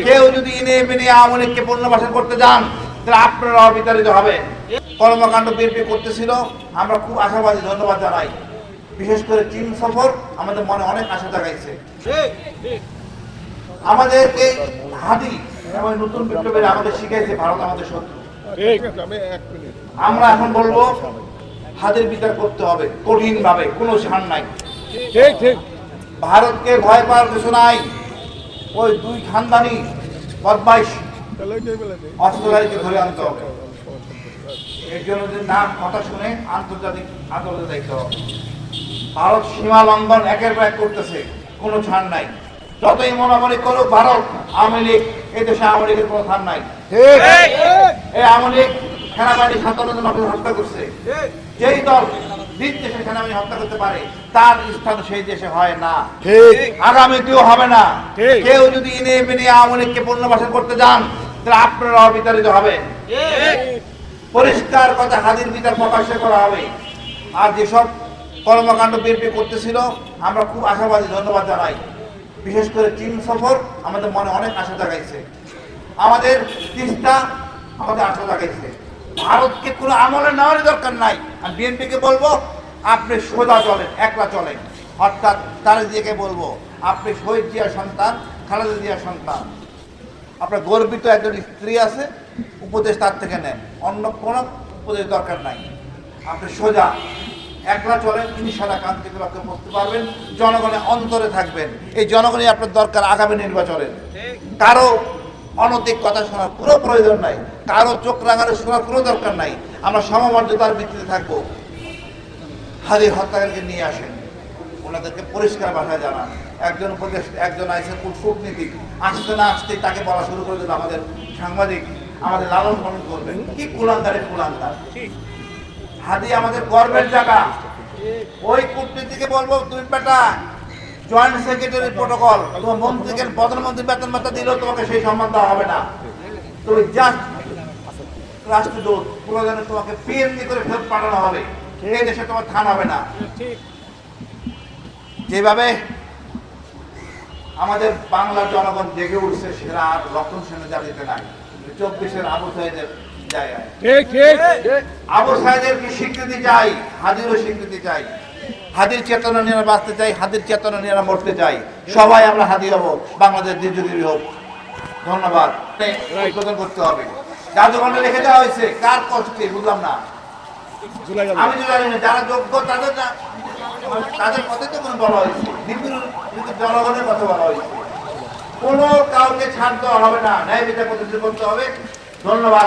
কেউ যদি ইনে বিনে আওয়ামী লীগকে পুনর্বাসন করতে যান তাহলে আপনারাও বিতাড়িত হবে। কর্মকাণ্ড বিএনপি করতেছিল, আমরা খুব আশাবাদী, ধন্যবাদ জানাই। বিশেষ করে চীন সফর আমাদের মনে অনেক আশা জাগাইছে। আমাদেরকে হাদি এবং নতুন বিপ্লবের আমাদের শিখাইছে ভারত আমাদের শত্রু। আমরা এখন বলবো হাদির বিচার করতে হবে কঠিন ভাবে, কোনো ছাড় নাই। ভারতকে ভয় পাওয়ার কিছু নাই। ওই দুই খানদানি বদমাইশ অস্ত্রধারীকে ধরে আনতে হবে। এর জন্য যদি না কথা শুনে আন্তর্জাতিক আদালতে দেখতে হবে। ভারত সীমা লঙ্ঘন একের পর এক করতেছে, কোনো ছাড় নাই। যতই মনামনি করুক ভারত, আওয়ামী লীগ, এই দেশে আওয়ামী লীগের কোনো ছাড় নাই। এই আওয়ামী লীগ সেনাবাহিনী 57 জন হত্যা করছে। যেই দল নিজ দেশে সেনাবাহিনী হত্যা করতে পারে তার স্থান সেই দেশে হয় না, আগামীতেও হবে না। কেউ যদি ইনে বিনে আওয়ামী লীগকে পুনর্বাসন করতে যান তাহলে আপনারাও বিতাড়িত হবে। পরিষ্কার কথা, হাদির বিচার প্রকাশ্যে করা হবে। আর যেসব কর্মকাণ্ড বিএনপি করতেছিল, আমরা খুব আশাবাদী, ধন্যবাদ জানাই। বিশেষ করে চীন সফর আমাদের মনে অনেক আশা জাগাইছে। আমাদের তিস্তা আমাদের আশা জাগাইছে। ভারতকে কোনো আমলে নেওয়ারই দরকার নাই। আর বিএনপিকে বলবো আপনি সোজা চলেন, একলা চলেন। অর্থাৎ তারা দিয়েকে বলবো আপনি শহীদ জিয়ার সন্তান, খালেদা জিয়ার সন্তান, আপনার গর্বিত একজন স্ত্রী আছে, উপদেশ তার থেকে নেন, অন্য কোনো উপদেশ দরকার নাই। আপনি সোজা একলা চলেন, ইনশাআল্লাহ কান্তিকে লক্ষ্যে পৌঁছতে পারবেন, জনগণের অন্তরে থাকবেন। এই জনগণই আপনার দরকার আগামী নির্বাচনে। কারো অনৈতিক কথা শোনার পুরো প্রয়োজন নাই, কারো চোখ রাঙানো শোনার কোনো দরকার নাই। আমরা সমমর্যাদার ভিত্তিতে থাকবো। হাদি হত্যাকারীকে নিয়ে আসেন, ওনাদেরকে পরিষ্কার ভাষায় জানান। একজন উপদেশ, একজন আইসে কূটনীতিক আসতে না আসতেই তাকে বলা শুরু করে দিল আমাদের সাংবাদিক, আমাদের লালন পালন করবেন। কি কুলাঙ্গারে কুলাঙ্গার! হাদি আমাদের গর্বের জায়গা। ওই কূটনীতিকে বলবো তুমি বেটা জয়েন্ট সেক্রেটারি প্রটোকল, তোমার মন্ত্রীকে প্রধানমন্ত্রী বেতন ভাতা দিলেও তোমাকে সেই সম্মান দেওয়া হবে না। তুমি জাস্ট রাষ্ট্রদূত, প্রয়োজনে তোমাকে পিএনজি করে ফেরত পাঠানো হবে। এই দেশে তোমার থান হবে না। যেভাবে আমাদের বাংলার জনগণ জেগে উঠছে, সেরা আর লক্ষণ সেনা জাতিতে নাই। 24-এর আবু সাইদের জায়গায় আবু সাইদেরকে স্বীকৃতি চাই, হাদিরও স্বীকৃতি চাই। হাদির চেতনা নিয়ে বাঁচতে চাই, হাদির চেতনা নিয়ে মরতে চাই। সবাই আমরা হাদি হব, বাংলাদেশ দীর্ঘজীবী হোক। ধন্যবাদ। উদ্বোধন করতে হবে। জাদুঘরে রেখে দেওয়া হয়েছে, কার কষ্টে বুঝলাম না। আমি তো জানি না, যারা যোগ্য তাদের কথা তো কোনো বলা হয়েছে, কিন্তু জনগণের কথা বলা হয়েছে। কোনো কাউকে ছাড় দেওয়া হবে না, ন্যায় বিচার প্রতিষ্ঠা করতে হবে। ধন্যবাদ।